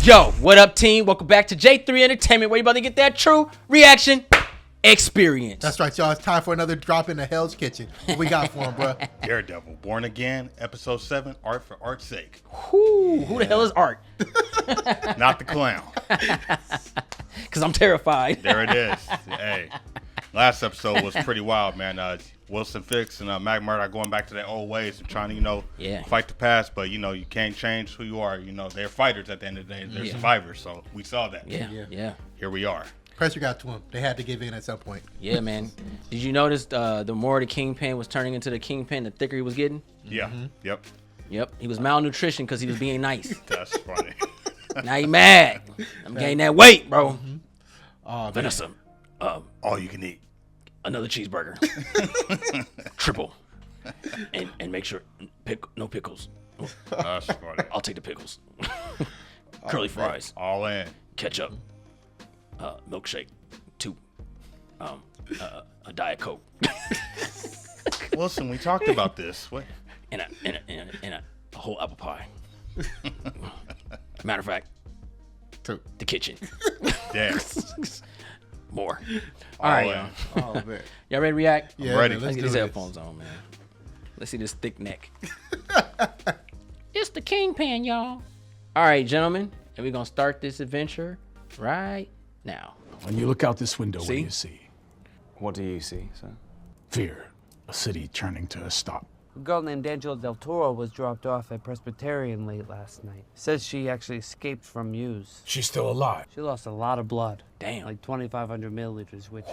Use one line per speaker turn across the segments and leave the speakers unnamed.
Yo, what up, team? Welcome back to J3 Entertainment, where you about to get that true reaction experience.
That's right, y'all. It's time for another drop in the Hell's Kitchen. What we got for him, bro?
Daredevil, Born Again, Episode 7, Art for Art's Sake.
Who the hell is Art?
Not the clown.
Because I'm terrified.
There it is. Hey, last episode was pretty wild, man. Wilson Fisk and Matt Murdock going back to their old ways and trying to, fight the past, but, you can't change who you are. They're fighters at the end of the day. They're survivors, so we saw that.
Yeah.
Here we are.
Pressure got to him. They had to give in at some point.
Yeah, man. Did you notice the more the Kingpin was turning into the Kingpin, the thicker he was getting?
Yeah. Mm-hmm.
Yep. He was malnutrition because he was being nice.
That's funny.
Now he mad. I'm gaining that weight, bro.
Mm-hmm.
Vanessa.
All you can eat.
Another cheeseburger. Triple. And make sure no pickles.
That's funny.
I'll take the pickles. Curly fries.
All in.
Ketchup. Milkshake. 2. A Diet Coke.
Wilson, we talked about this. What?
And a whole apple pie. Matter of fact,
2.
the kitchen.
Damn.
More. All right.
Oh, man.
Y'all ready to react?
Yeah,
ready.
Man,
Let's get these
this.
headphones on, man. Let's see this thick neck. It's the Kingpin, y'all. All right, gentlemen. And we're going to start this adventure right now.
When you look out this window, what do
See?
you see?
What do you see, sir?
Fear. A city turning to a stop.
A girl named Angela Del Toro was dropped off at Presbyterian late last night. Says she actually escaped from Muse.
She's still alive.
She lost a lot of blood.
Damn.
Like 2,500 milliliters, which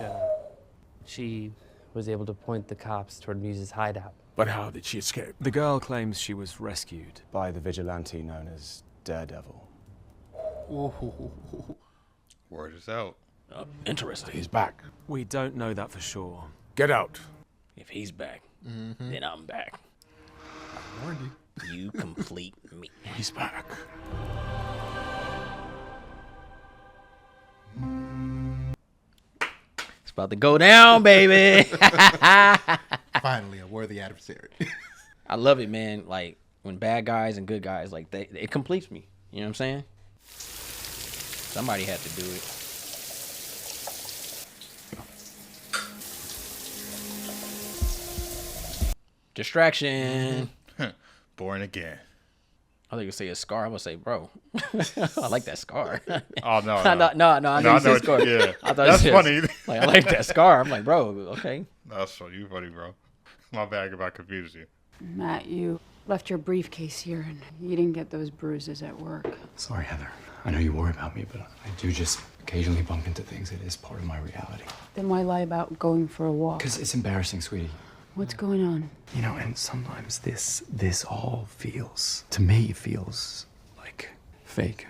she was able to point the cops toward Muse's hideout.
But how did she escape?
The girl claims she was rescued by the vigilante known as Daredevil.
Word is out.
Interesting.
He's back.
We don't know that for sure.
Get out.
If he's back, then I'm back.
I warned you.
You complete me.
He's back.
It's about to go down, baby.
Finally, a worthy adversary.
I love it, man. Like, when bad guys and good guys, like, it completes me. You know what I'm saying? Somebody had to do it. Distraction.
Born Again.
I think you say a scar. I'm gonna say, bro. I like that scar.
Oh, no.
no. I know you said scar.
Yeah.
I thought
That's
you said,
funny.
Like, I like that scar. I'm like, bro, okay.
That's funny. You funny, bro. My bad if I confused you.
Matt, you left your briefcase here and you didn't get those bruises at work.
Sorry, Heather. I know you worry about me, but I do just occasionally bump into things. It is part of my reality.
Then why lie about going for a walk?
Because it's embarrassing, sweetie.
What's going on?
And sometimes this all feels, to me, feels like fake.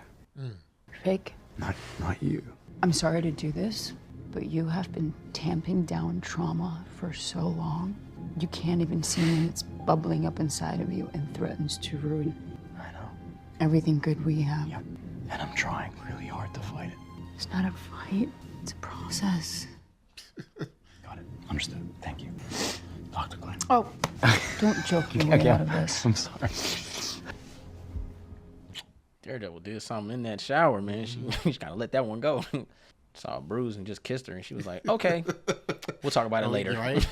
Fake?
Not you.
I'm sorry to do this, but you have been tamping down trauma for so long. You can't even see when it's bubbling up inside of you and threatens to ruin
I know.
everything good we have.
Yep. And I'm trying really hard to fight it.
It's not a fight, it's a process.
Got it. Understood. Thank you. Dr. Glenn.
Oh, don't joke your way out of this.
I'm sorry.
Daredevil did something in that shower, man. She kind of let that one go. Saw a bruise and just kissed her, and she was like, okay, we'll talk about it later.
Right?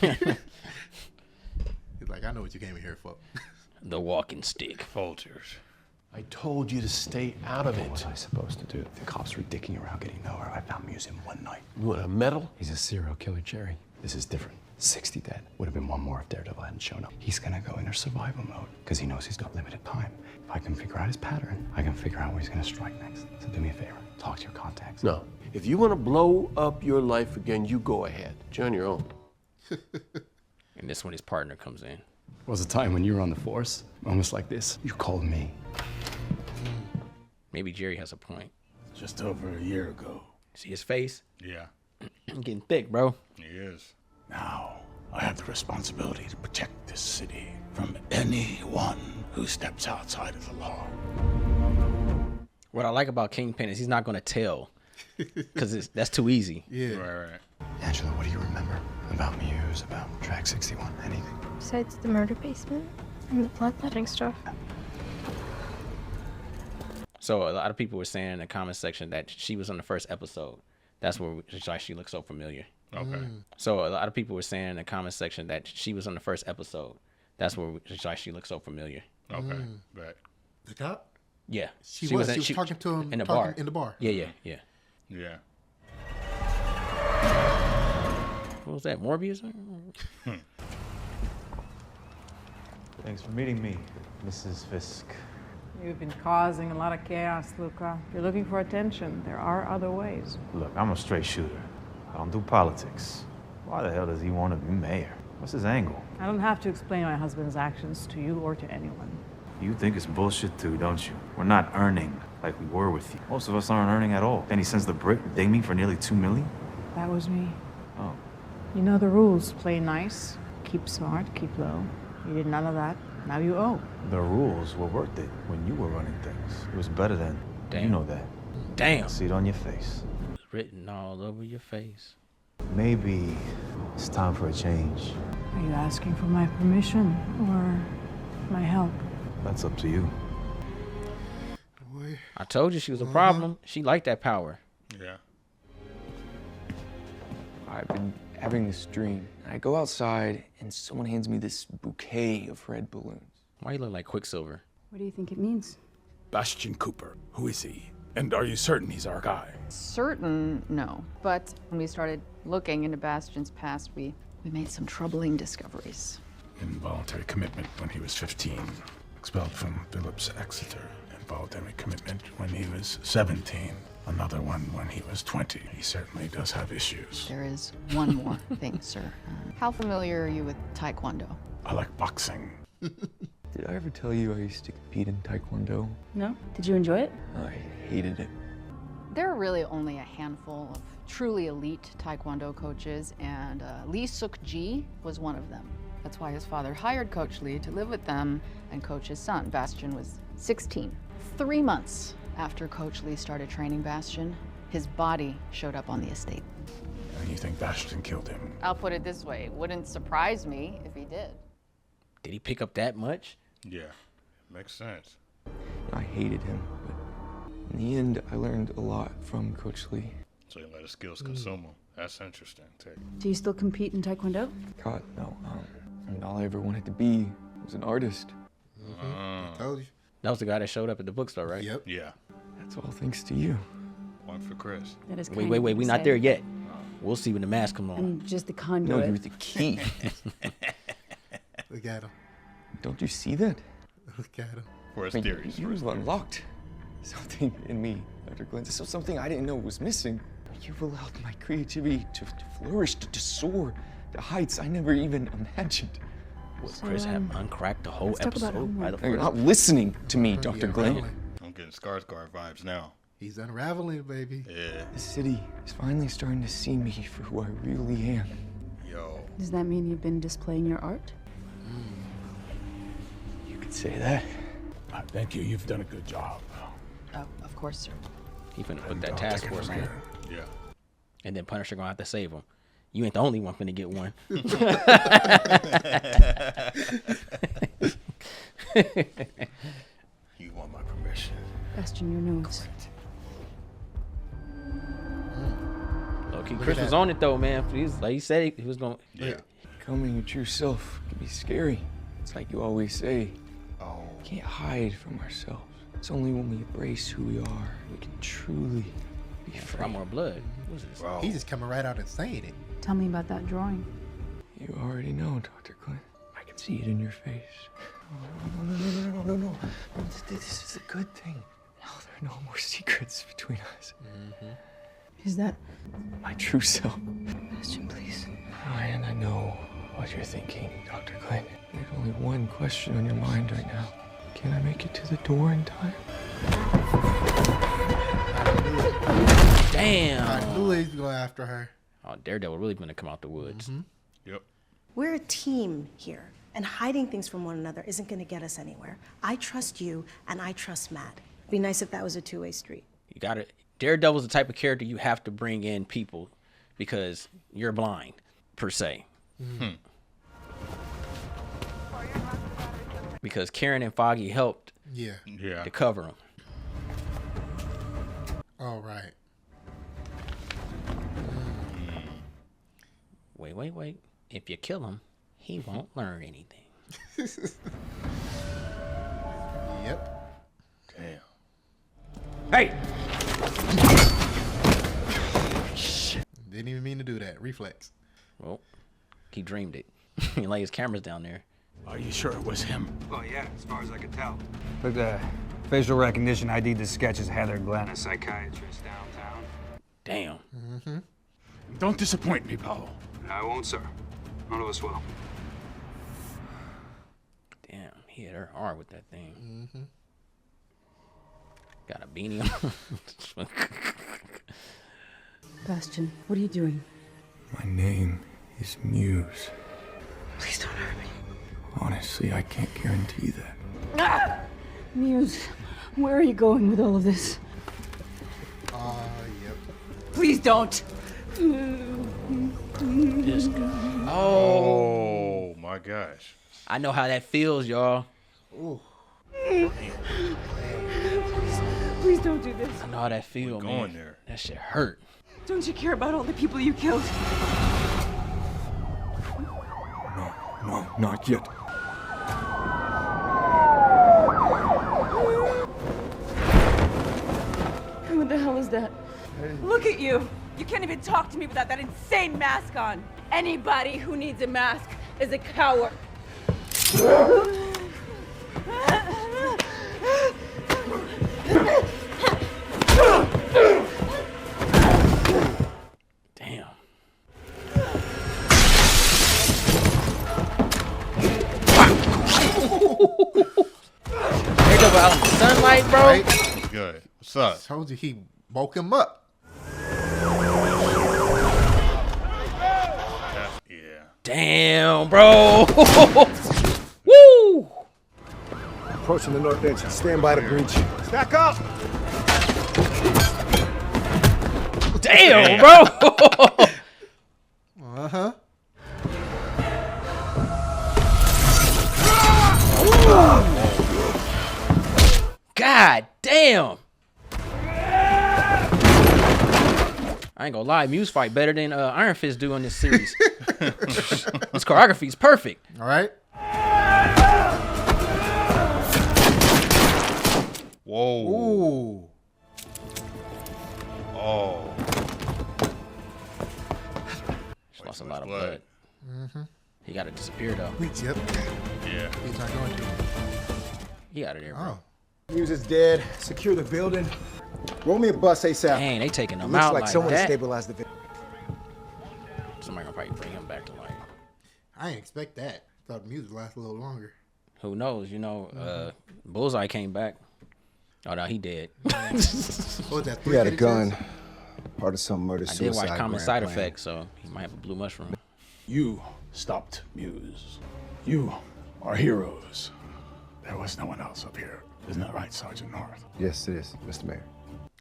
He's like, I know what you came in here for.
The walking stick.
Folgers.
I told you to stay out of
What was
it.
I supposed to do? The cops were dicking around getting nowhere. I found Muse in one night.
You want a medal?
He's a serial killer, Jerry. This is different. 60 dead. Would have been one more if Daredevil hadn't shown up. He's gonna go into survival mode because he knows he's got limited time. If I can figure out his pattern, I can figure out where he's gonna strike next. So do me a favor, talk to your contacts.
No. If you want to blow up your life again, you go ahead. You're on your own.
And this when his partner comes in.
There was a time when you were on the force, almost like this. You called me.
Maybe Jerry has a point.
Just over a year ago.
See his face?
Yeah.
Getting thick, bro.
He is.
Now, I have the responsibility to protect this city from anyone who steps outside of the law.
What I like about Kingpin is he's not going to tell because that's too easy.
Yeah.
Right.
Angela, what do you remember about Muse, about Track 61, anything?
Besides the murder basement and the bloodletting stuff.
So a lot of people were saying in the comment section that she was on the first episode. That's where she looks so familiar.
Okay.
So a lot of people were saying in the comment section that she was on the first episode. That's where she looks so familiar.
Okay. Bet.
The cop?
Yeah.
She was talking to him
in the bar.
In the bar.
Yeah.
Yeah.
What was that? Morbius?
Thanks for meeting me, Mrs. Fisk.
You've been causing a lot of chaos, Luca. If you're looking for attention, there are other ways.
Look, I'm a straight shooter. I don't do politics. Why the hell does he want to be mayor? What's his angle?
I don't have to explain my husband's actions to you or to anyone.
You think it's bullshit too, don't you? We're not earning like we were with you. Most of us aren't earning at all. Then he sends the brick to ding me for nearly $2 million?
That was me.
Oh.
You know the rules. Play nice, keep smart, keep low. You did none of that. Now you owe.
The rules were worth it when you were running things. It was better then.
Damn.
You know that.
Damn.
I see it on your face.
It's written all over your face.
Maybe it's time for a change.
Are you asking for my permission or my help?
That's up to you.
Boy.
I told you she was a problem. She liked that power.
Yeah.
I've been having this dream. I go outside and someone hands me this bouquet of red balloons.
Why you look like Quicksilver?
What do you think it means?
Bastion Cooper. Who is he? And are you certain he's our guy?
Certain, no. But when we started looking into Bastion's past, we made some troubling discoveries.
Involuntary commitment when he was 15. Expelled from Phillips Exeter. Involuntary commitment when he was 17. Another one when he was 20. He certainly does have issues.
There is one more thing, sir. How familiar are you with Taekwondo?
I like boxing.
Did I ever tell you I used to compete in Taekwondo?
No? Did you enjoy it?
I hated it.
There are really only a handful of truly elite Taekwondo coaches, and Lee Suk-ji was one of them. That's why his father hired Coach Lee to live with them and coach his son. Bastion was 16. 3 months after Coach Lee started training Bastion, his body showed up on the estate.
And you think Bastion killed him?
I'll put it this way, it wouldn't surprise me if he did.
Did he pick up that much?
Yeah. Makes sense.
I hated him, but in the end, I learned a lot from Coach Lee.
So you let his skills consume him. That's interesting.
Do you still compete in Taekwondo?
God, no. And all I ever wanted to be was an artist.
I told you.
That was the guy that showed up at the bookstore, right?
Yep.
Yeah.
That's all thanks to you.
One for Chris.
That is
Wait, we're not there yet. We'll see when the mask comes on.
I'm just the
No,
conduit.
you're the key.
Look at him.
Don't you see that?
Look at him.
For his
I mean,
theories.
you've unlocked something in me, Dr. Glenn. So something I didn't know was missing. You've allowed my creativity to flourish, to soar to heights I never even imagined.
Would Chris have uncracked the whole
let's talk about
episode?
homework.
No, you're not listening to me, Dr. Glenn.
I'm getting Skarsgård vibes now.
He's unraveling, baby.
Yeah.
The city is finally starting to see me for who I really am.
Yo.
Does that mean you've been displaying your art?
You could say that.
Thank you. You've done a good job.
Oh, of course, sir.
He finna put that
I'll
task
take it
force
from
in.
here.
Yeah.
And then Punisher gonna have to save him. You ain't the only one finna get one.
You want my permission?
Bastion, your nose.
Low-key, Chris was on it though, man. Like he said, he was gonna.
Yeah.
Becoming your true self can be scary. It's like you always say,
Oh.
we can't hide from ourselves. It's only when we embrace who we are, we can truly be free.
Got more blood. What's this?
Bro.
He's just coming right out and saying it.
Tell me about that drawing.
You already know, Dr. Glenn. I can see it in your face. No. This is a good thing. Now there are no more secrets between us.
Is that
My true self.
Bastion, please?
And I know what you're thinking, Dr. Glenn. There's only one question on your mind right now. Can I make it to the door in time?
Damn.
I knew he was going after her.
Oh, Daredevil really gonna come out the woods.
Yep.
We're a team here, and hiding things from one another isn't going to get us anywhere. I trust you, and I trust Matt. It'd be nice if that was a two-way street.
You gotta. Daredevil's the type of character you have to bring in people because you're blind, per se. Because Karen and Foggy helped
Yeah.
Yeah.
to cover him. Wait. If you kill him, he won't learn anything.
Yep.
Damn.
Hey!
Didn't even mean to do that. Reflex.
Well, he dreamed it. He laid his cameras down there.
Are you sure it was him?
Well, yeah, as far as I could tell.
Look, the facial recognition ID the sketch is Heather Glenn, a psychiatrist downtown.
Damn.
Mm-hmm.
Don't disappoint me, Paolo.
I won't, sir. None of us will.
Damn, he hit her hard with that thing.
Mm-hmm.
Got a beanie on.
Bastion, what are you doing?
My name is Muse.
Please don't hurt me.
Honestly, I can't guarantee that.
Ah! Muse, where are you going with all of this?
Yep.
Please don't.
This guy.
Oh my gosh.
I know how that feels, y'all.
Ooh.
Please don't do this.
I know how that feels, man.
Going there.
That shit hurt.
Don't you care about all the people you killed?
No, not yet.
What the hell is that? Look at you. You can't even talk to me without that insane mask on. Anybody who needs a mask is a coward.
Damn. Daredevil out in the sunlight, bro.
Right?
Good. What's up?
Told you he woke him up.
Yeah.
Damn, bro. Woo!
Approaching the north edge. Stand by the breach.
Stack up!
Damn, bro.
Uh-huh.
God damn. I ain't gonna lie, Muse fight better than Iron Fist do in this series. This choreography is perfect.
All right.
Whoa.
Ooh.
Oh.
She lost a lot of blood.
Mm-hmm.
He gotta disappear though.
Yep.
Yeah.
He's not going to.
He out of there, bro.
Muse is dead. Secure the building. Roll me a bus ASAP.
Dang, they taking him
Looks
out
like
like
someone
that.
stabilized the victim.
Somebody gonna probably bring him back to life.
I didn't expect that. Thought the music would last a little longer.
Who knows? You know, Bullseye came back. Oh no, he dead.
What was that?
He had a gun. Part of some murder
I
suicide.
did watch Common
grand
Side
plan.
Effects, so he might have a blue mushroom.
You stopped Muse. You are heroes. There was no one else up here. Isn't that right, Sergeant North?
Yes, it is, Mr. Mayor.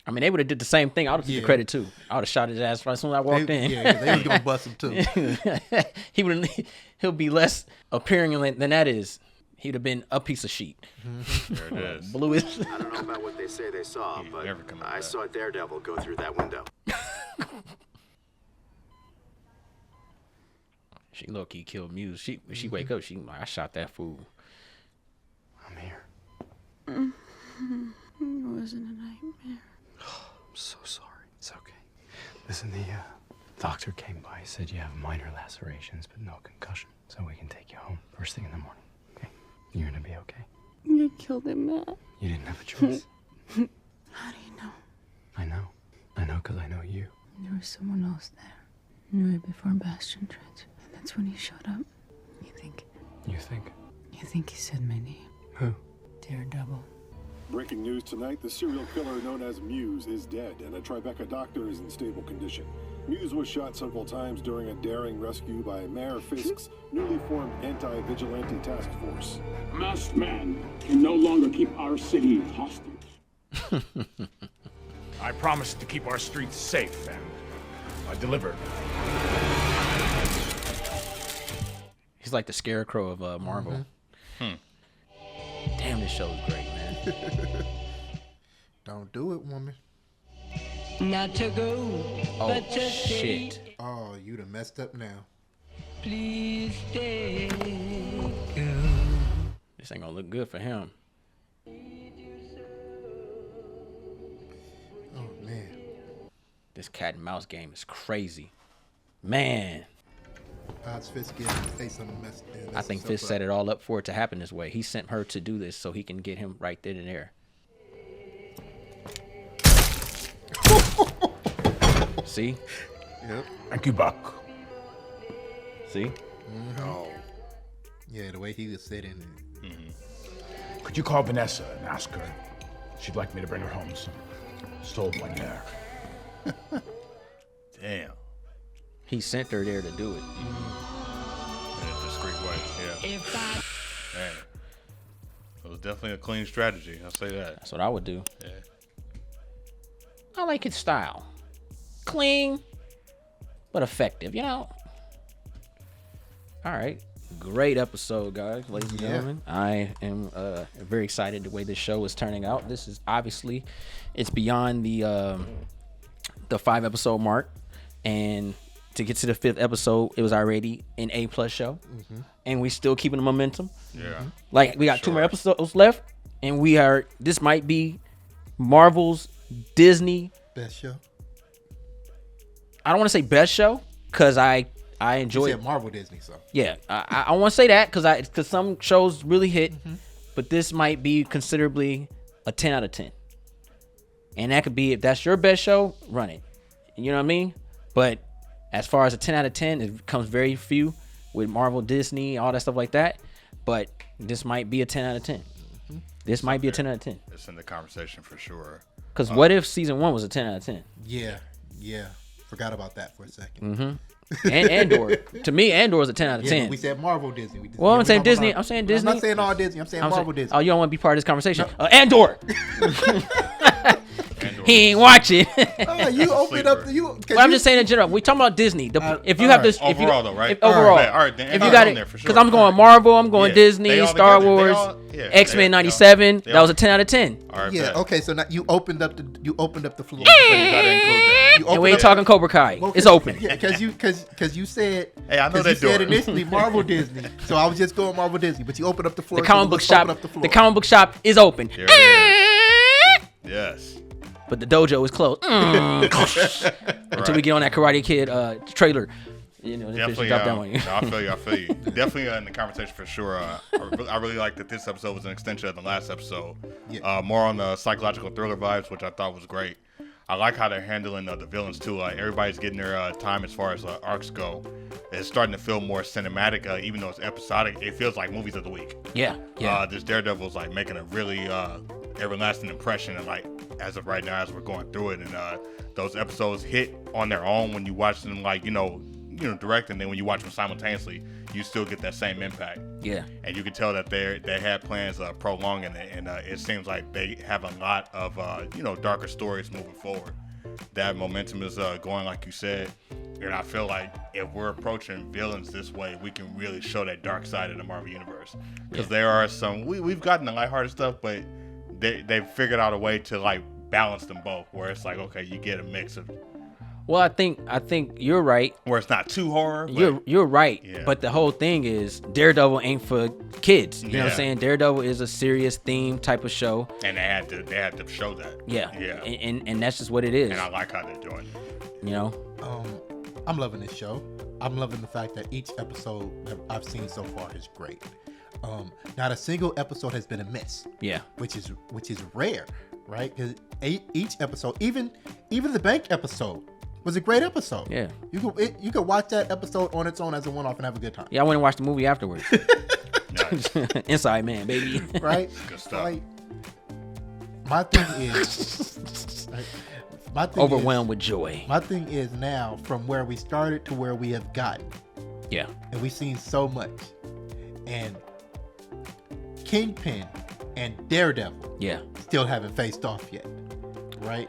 I mean, they would have did the same thing. I would have took the credit too. I would have shot his ass right as soon as I walked in.
Yeah, they was gonna bust him too.
He'll be less appearing than that is. He'd have been a piece of shit.
There it is.
Blue is.
I don't know about what they say they saw, but I saw Daredevil go through that window.
She low key killed Muse. She wake up. She like, I shot that fool.
I'm here.
It wasn't a nightmare.
I'm so sorry. It's okay. Listen, the doctor came by, said you have minor lacerations, but no concussion. So we can take you home first thing in the morning, okay? You're gonna be okay.
You killed him, Matt.
You didn't have a choice.
How do you know?
I know. I know because I know you.
There was someone else there. Right before Bastion tried. And that's when he showed up. You think?
You think?
You think he said my name?
Who?
Daredevil.
Breaking news tonight, the serial killer known as Muse is dead, and a Tribeca doctor is in stable condition. Muse was shot several times during a daring rescue by Mayor Fisk's newly formed anti-vigilante task force.
A masked man can no longer keep our city hostage.
I promised to keep our streets safe, and I delivered.
He's like the Scarecrow of Marvel. Damn, this show is great, man.
Don't do it, woman.
Not to go,
Oh
but to stay.
shit!
Oh, you done messed up now.
Please stay. This ain't gonna look good for him.
Oh man.
This cat and mouse game is crazy. Man.
How's Fisk getting his face on the mess?
I think Fisk set it all up for it to happen this way. He sent her to do this so he can get him right then and there. See?
Yep.
Thank you, Buck.
See?
Mm-hmm. Oh. Yeah, the way he was sitting.
Could you call Vanessa and ask her? She'd like me to bring her home some stolen hair.
Damn.
He sent her there to do it.
In a discreet way, yeah. Man. It was definitely a clean strategy, I'll say that.
That's what I would do.
Yeah.
I like his style. Clean, but effective, you know? All right. Great episode, guys, ladies and gentlemen. I am very excited the way this show is turning out. This is obviously, it's beyond the 5-episode mark. And to get to the 5th episode, it was already an A+ show.
Mm-hmm.
And we still keeping the momentum.
Yeah.
Like, we got 2 more episodes left. And this might be Marvel's Disney
best show.
I don't want to say best show because I enjoy
it. Marvel Disney, so
yeah, I want to say that because some shows really hit, but this might be considerably a 10 out of 10, and that could be, if that's your best show, run it. You know what I mean? But as far as a 10 out of 10, it comes very few with Marvel, Disney, all that stuff like that. But this might be a 10 out of 10. This might be a 10 out of 10.
It's in the conversation for sure.
Because what if season 1 was a 10 out of 10?
Yeah. Forgot about that for a second.
Mm-hmm. And Andor. To me, Andor is a 10 out of 10.
We said Marvel Disney.
Well, I'm saying Disney. I'm saying Disney.
I'm not saying all Disney. I'm saying Marvel Disney.
Oh, you don't want to be part of this conversation? No. Andor. He ain't watching.
You open up.
I'm just saying in general. We talking about Disney. If you have this,
overall though, right?
Overall,
all right. Then
if you got it, because I'm going Marvel, I'm going Disney, Star Wars, X-Men '97. That was a 10 out of 10.
Yeah. Okay. So now you opened up the floor.
And we ain't talking Cobra Kai. It's open.
Yeah, because you said.
Hey, I know
that. You said initially Marvel Disney, so I was just going Marvel Disney. But you opened up the floor.
The comic book shop. The comic book shop is open.
Sure is. Yes.
But the dojo is closed. Until we get on that Karate Kid trailer. You know,
definitely.
Drop that one.
I feel you. Definitely in the conversation for sure. I really like that this episode was an extension of the last episode. Yeah. More on the psychological thriller vibes, which I thought was great. I like how they're handling the villains too. Like everybody's getting their time as far as arcs go. It's starting to feel more cinematic, even though it's episodic. It feels like movies of the week.
Yeah.
This Daredevil is like making a really everlasting impression, and like as of right now, as we're going through it, and those episodes hit on their own when you watch them, like direct, and then when you watch them simultaneously, you still get that same impact.
Yeah.
And you can tell that they had plans prolonging it, and it seems like they have a lot of darker stories moving forward. That momentum is going, like you said, and I feel like if we're approaching villains this way, we can really show that dark side of the Marvel universe. Because there are some we've gotten the lighthearted stuff, but they've figured out a way to like balance them both, where it's like, okay, you get a mix of.
Well, I think you're right.
Where it's not too horror. But
you're right. Yeah. But the whole thing is Daredevil ain't for kids. You know what I'm saying? Daredevil is a serious theme type of show.
And they had to show that.
Yeah. Yeah. And that's just what it is.
And I like how they're doing it.
You know?
I'm loving this show. I'm loving the fact that each episode that I've seen so far is great. Not a single episode has been a miss.
Yeah.
Which is rare, right? Because each episode, even the bank episode, was a great episode.
Yeah.
You could watch that episode on its own as a one-off and have a good time.
Yeah, I went and watched the movie afterwards. Inside Man, baby.
Right?
Good stuff.
Like, my thing is...
Overwhelmed with joy.
My thing is now, from where we started to where we have gotten.
Yeah.
And we've seen so much. And Kingpin and Daredevil still haven't faced off yet. Right?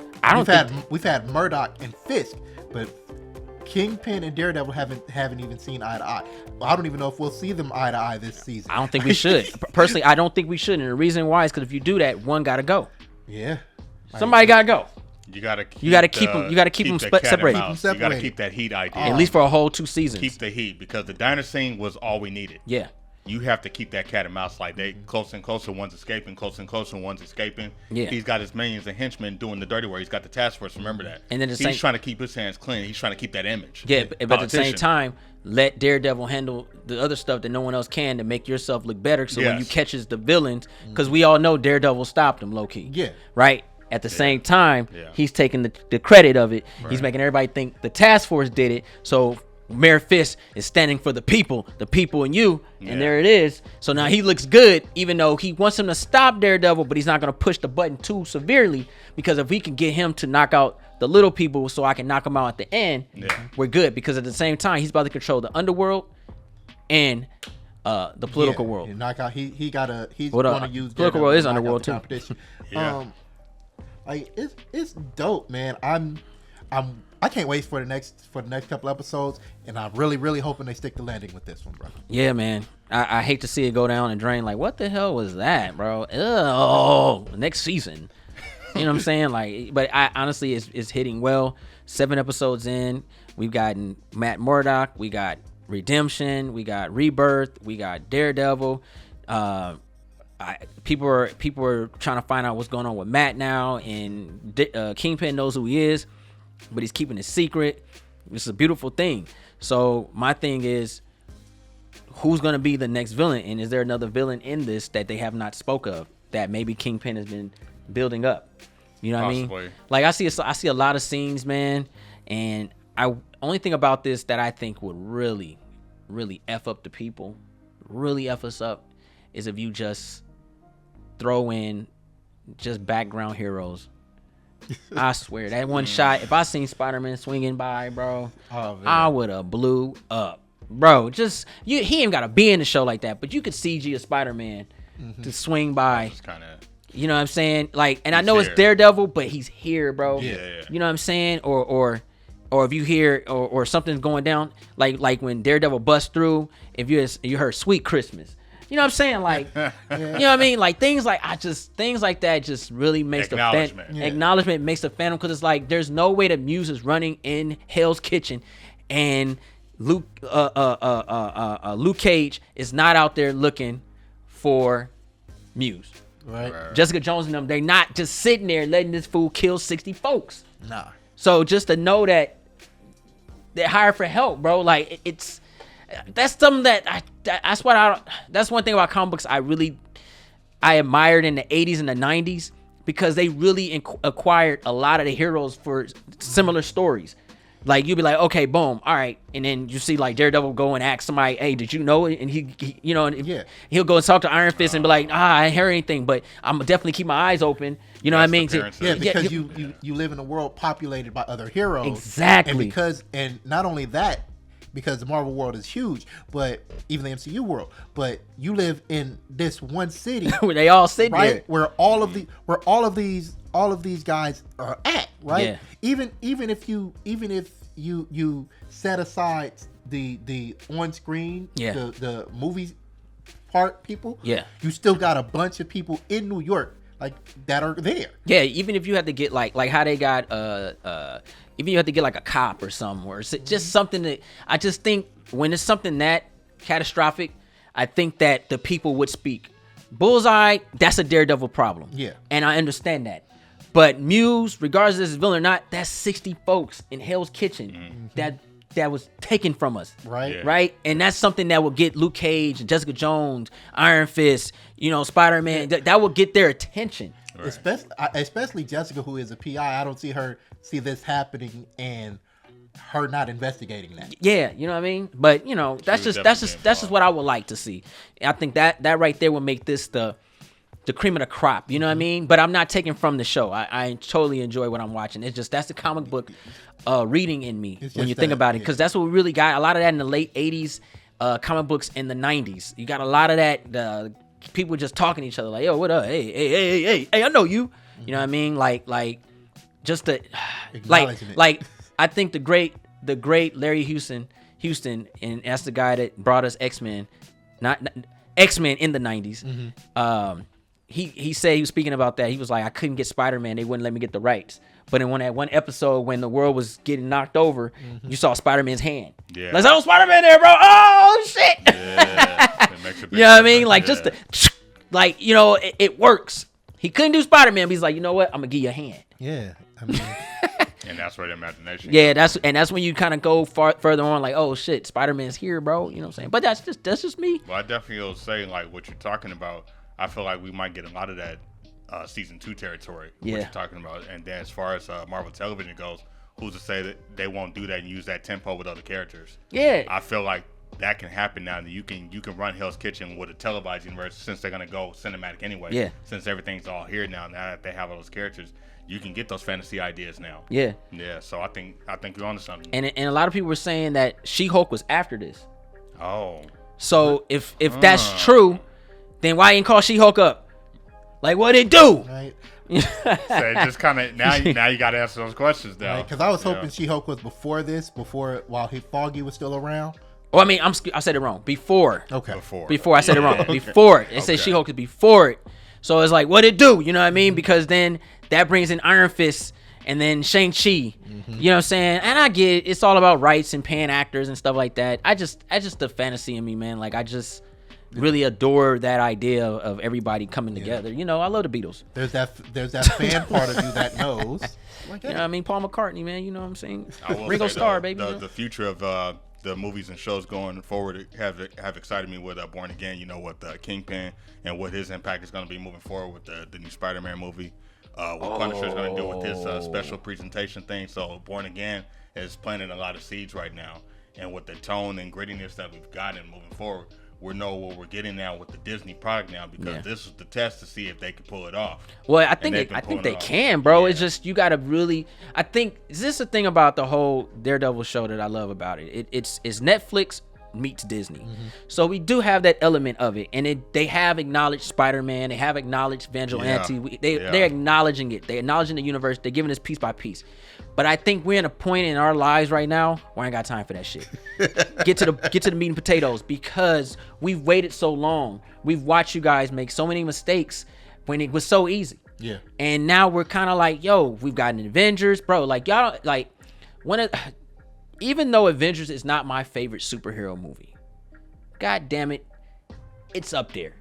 We've had Murdock and Fisk, but Kingpin and Daredevil haven't even seen eye to eye. I don't even know if we'll see them eye to eye this season.
I don't think we should. Personally, I don't think we should, and the reason why is because if you do that, one gotta go.
Yeah.
Somebody gotta go.
You gotta keep
them separated.
You gotta keep that heat idea.
At least for a whole 2 seasons.
Keep the heat, because the diner scene was all we needed.
Yeah.
You have to keep that cat and mouse, like they closer and closer, one's escaping, closer and closer, one's escaping.
Yeah.
He's got his minions and henchmen doing the dirty work. He's got the task force. Remember that. And then he's trying to keep his hands clean. He's trying to keep that image.
Yeah, but at the same time, let Daredevil handle the other stuff that no one else can to make yourself look better. So when you catches the villains, because we all know Daredevil stopped him, low key.
Yeah.
Right. At the same time, he's taking the credit of it. Right. He's making everybody think the task force did it. So Mayor Fisk is standing for the people and you, and there it is. So now he looks good, even though he wants him to stop Daredevil, but he's not going to push the button too severely, because if we can get him to knock out the little people so I can knock him out at the end, we're good. Because at the same time, he's about to control the underworld and the political world.
Knock out. He's going to use
political world is underworld too.
Like it's dope, man. I can't wait for the next couple episodes, and I'm really hoping they stick the landing with this one, bro.
Yeah, man. I hate to see it go down and drain. Like, what the hell was that, bro? Oh, next season. You know what I'm saying? Like, but I honestly, it's hitting well. 7 episodes in, we've gotten Matt Murdock, we got Redemption, we got Rebirth, we got Daredevil. People are trying to find out what's going on with Matt now, and Kingpin knows who he is, but he's keeping it secret. It's a beautiful thing. So my thing is, who's going to be the next villain, and is there another villain in this that they have not spoke of that maybe Kingpin has been building up? You know what I mean? Like I see a lot of scenes, man, and only thing about this that I think would really F up the people, really F us up, is if you just throw in just background heroes. I swear, that one shot, if I seen Spider-Man swinging by, bro, I would have blew up. Bro, just he ain't got to be in the show like that, but you could CG a Spider-Man to swing by. You know what I'm saying? Like, and I know it's Daredevil, but he's here, bro. Yeah. You know what I'm saying? Or if you hear or something's going down, like when Daredevil busts through, if you heard "Sweet Christmas." You know what I'm saying? Like, you know what I mean? Like things like that just really makes acknowledgement makes the Phantom, because it's like there's no way that Muse is running in Hell's Kitchen, and Luke Cage is not out there looking for Muse.
Right.
Jessica Jones and them, they're not just sitting there letting this fool kill 60 folks.
Nah.
So just to know that they're hired for help, bro. Like that's something that's one thing about comic books I admired in the 80s and the 90s, because they really acquired a lot of the heroes for similar stories. Like you'd be like, okay, boom, all right, and then you see like Daredevil go and ask somebody, hey, did you know it? And he you know, he'll go and talk to Iron Fist and be like, I ain't heard anything, but I'm definitely keep my eyes open. You know what I mean?
Because you live in a world populated by other heroes.
Exactly.
And not only that, because the Marvel world is huge, but even the MCU world, but you live in this one city
where they all sit there,
where all of these guys are at, right? Yeah. Even if you set aside the on screen, the movie part people, you still got a bunch of people in New York like that are there.
Yeah, even if you have to get like how they got even you have to get like a cop or something, or just something that I just think when it's something that catastrophic, I think that the people would speak. Bullseye, that's a Daredevil problem.
Yeah.
And I understand that. But Muse, regardless of this villain or not, that's 60 folks in Hell's Kitchen that was taken from us.
Right. Yeah.
Right? And that's something that will get Luke Cage and Jessica Jones, Iron Fist, Spider-Man, that will get their attention.
Right. Especially Jessica, who is a PI. I don't see this happening and her not investigating that.
Yeah, you know what I mean? But that's just what I would like to see. I think that right there would make this the cream of the crop, you know what I mean? But I'm not taking from the show. I totally enjoy what I'm watching. It's just that's the comic book reading in me when you think about it, because that's what we really got. A lot of that in the late 80s, comic books in the 90s. You got a lot of that, people just talking to each other like, yo, what up? Hey, I know you. You know what I mean? Like just the like I think the great Larry Houston, and that's the guy that brought us X-Men, not X-Men in the 90s. he said he was speaking about that. He was like, I couldn't get Spider-Man. They wouldn't let me get the rights. But in that one episode when the world was getting knocked over, you saw Spider-Man's hand.
Yeah.
Like, oh, Spider-Man there, bro. Oh, shit.
Yeah.
You know what I mean? Like, just like, you know, it works. He couldn't do Spider-Man, but he's like, you know what? I'm going to give you a hand.
Yeah. I mean...
And that's where the imagination.
Yeah, that's when you kind of go further on, like, oh shit, Spider-Man's here, bro. You know what I'm saying? But that's just me.
Well, I definitely will say, like, what you're talking about. I feel like we might get a lot of that season 2 territory.
Yeah.
What you're talking about, and then as far as Marvel Television goes, who's to say that they won't do that and use that tempo with other characters?
Yeah.
I feel like that can happen now. That you can run Hell's Kitchen with a televised universe since they're gonna go cinematic anyway.
Yeah.
Since everything's all here now that they have all those characters. You can get those fantasy ideas now.
Yeah.
Yeah. So I think you're onto something.
And a lot of people were saying that She-Hulk was after this.
Oh.
So if that's true, then why ain't call She-Hulk up? Like, what it do?
Right.
So it just kind of now you got to answer those questions now.
Because I was hoping She-Hulk was while Foggy was still around.
Oh, I mean, I said it wrong. Before.
Okay.
Before I said it wrong. Okay. Before it said She-Hulk is before it. So it's like, what it do? You know what I mean? Because then that brings in Iron Fist and then Shang-Chi. You know what I'm saying? And I get it. It's all about rights and paying actors and stuff like that. I just the fantasy in me, man. Like, I just really adore that idea of everybody coming together. You know, I love the Beatles.
There's that fan part of you that knows.
You know what I mean? Paul McCartney, man. You know what I'm saying?
Ringo
Starr, baby.
The future of the movies and shows going forward have excited me with Born Again. You know, with Kingpin and what his impact is going to be moving forward with the new Spider-Man movie. What Punisher's going to do with his special presentation thing. So Born Again is planting a lot of seeds right now, and with the tone and grittiness that we've gotten moving forward, we know what we're getting now with the Disney product now, because this is the test to see if they can pull it off.
Well, I think they can, bro. It's just you gotta really. I think is this the thing about the whole Daredevil show that I love about it. It's Netflix meets Disney, so we do have that element of it, and they have acknowledged Spider-Man, they have acknowledged Vigilante. They're acknowledging it. They're acknowledging the universe. They're giving us piece by piece. But I think we're in a point in our lives right now where I ain't got time for that shit. Get to the meat and potatoes, because we've waited so long. We've watched you guys make so many mistakes when it was so easy.
Yeah.
And now we're kind of like, yo, we've gotten Avengers, bro. Like, y'all, like, even though Avengers is not my favorite superhero movie, god damn it, it's up there.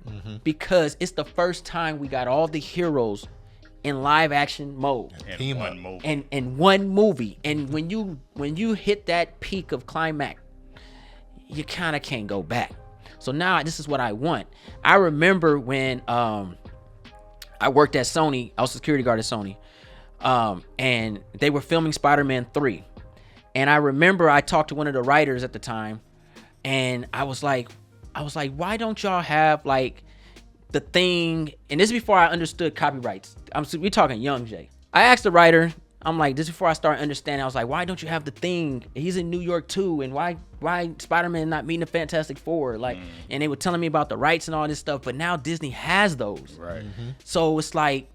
Because it's the first time we got all the heroes in live action mode
in one movie.
And one movie. And when you hit that peak of climax, you kind of can't go back. So now this is what I want. I remember when I worked at Sony. I was a security guard at Sony, and they were filming Spider-Man 3. And I remember I talked to one of the writers at the time, and I was like, why don't y'all have like the thing? And this is before I understood copyrights. We're talking Young Jay. I asked the writer, I'm like, this is before I started understanding. I was like, why don't you have the thing? He's in New York too, and why Spider-Man not meeting the Fantastic Four? Like, and they were telling me about the rights and all this stuff, but now Disney has those.
Right.
So it's like,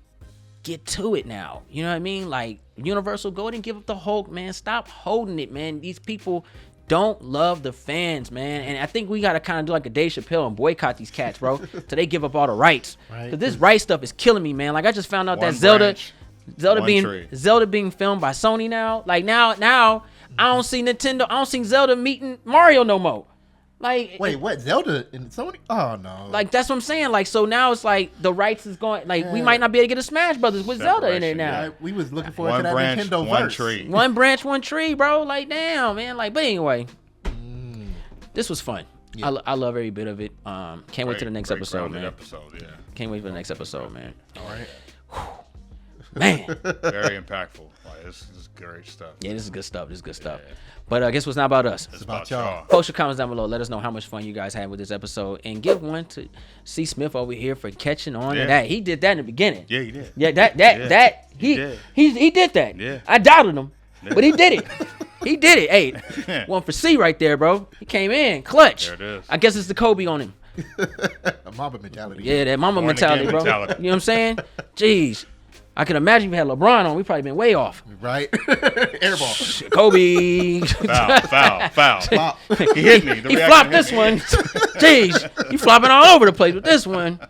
get to it now. You know what I mean? Like, Universal, go ahead and give up the Hulk, man. Stop holding it, man. These people don't love the fans, man. And I think we got to kind of do like a Dave Chappelle and boycott these cats, bro, till they give up all the rights. Because this right stuff is killing me, man. Like, I just found out that Zelda being filmed by Sony now. Like, now I don't see Nintendo. I don't see Zelda meeting Mario no more. Like,
wait, what? Zelda and Sony? Oh no!
Like, that's what I'm saying. Like, so now it's like the rights is going. Like, we might not be able to get a Smash Brothers with Zelda in there now.
Yeah, we was looking forward to that Nintendo
one
verse.
Tree.
One branch, one tree, bro. Like, damn, man. Like, but anyway, this was fun. Yeah. I love every bit of it. Can't wait to the next episode, man. Can't wait for the next episode, man.
All right.
Man,
very impactful. Like, this is great stuff.
Yeah, this is good stuff. But I guess what's not about us.
It's about y'all.
Post your comments down below. Let us know how much fun you guys had with this episode, and give one to C. Smith over here for catching on to that. He did that in the beginning.
Yeah, he did.
Yeah, he did that.
Yeah.
I doubted him, but he did it. He did it. Hey, one for C right there, bro. He came in clutch.
There it is.
I guess it's the Kobe on him.
A Mamba mentality.
Yeah, that Mamba mentality, bro. You know what I'm saying? Jeez. I can imagine if we had LeBron on, we probably been way off.
Right? Airball.
Kobe.
Foul. He hit me.
He flopped this one. Jeez. You flopping all over the place with this one.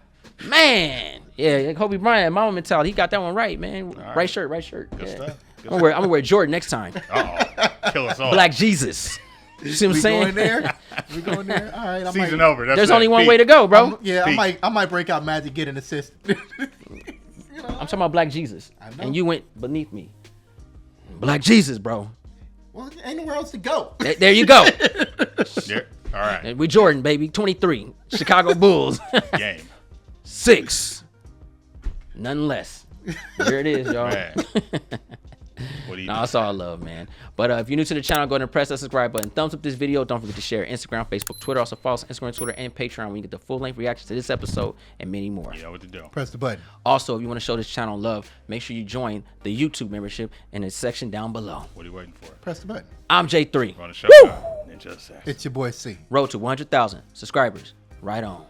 Man. Yeah, Kobe Bryant, Mamba mentality. He got that one right, man. Right shirt.
Good stuff.
I'm gonna wear Jordan next time.
Kill us all.
Black Jesus. You see what I'm saying?
We going there? All right.
Season over.
There's only one way to go, bro.
I might break out Magic, get an assist.
I'm talking about Black Jesus. And you went beneath me. Black Jesus, bro.
Well, ain't nowhere else to go.
There you go.
Yeah. All right.
And we Jordan, baby. 23. Chicago Bulls.
Game.
6. None less. There it is, y'all.
What do you
That's all love, man. But if you're new to the channel, go ahead and press that subscribe button. Thumbs up this video. Don't forget to share Instagram, Facebook, Twitter. Also follow us on Instagram, Twitter, and Patreon when you get the full-length reactions to this episode and many more.
You know what to do.
Press the button.
Also, if you want to show this channel love, make sure you join the YouTube membership in the section down below.
What are you waiting for?
Press the button.
I'm J3.
We're on the show.
Woo!
It's your boy C.
Road to 100,000 subscribers. Right on.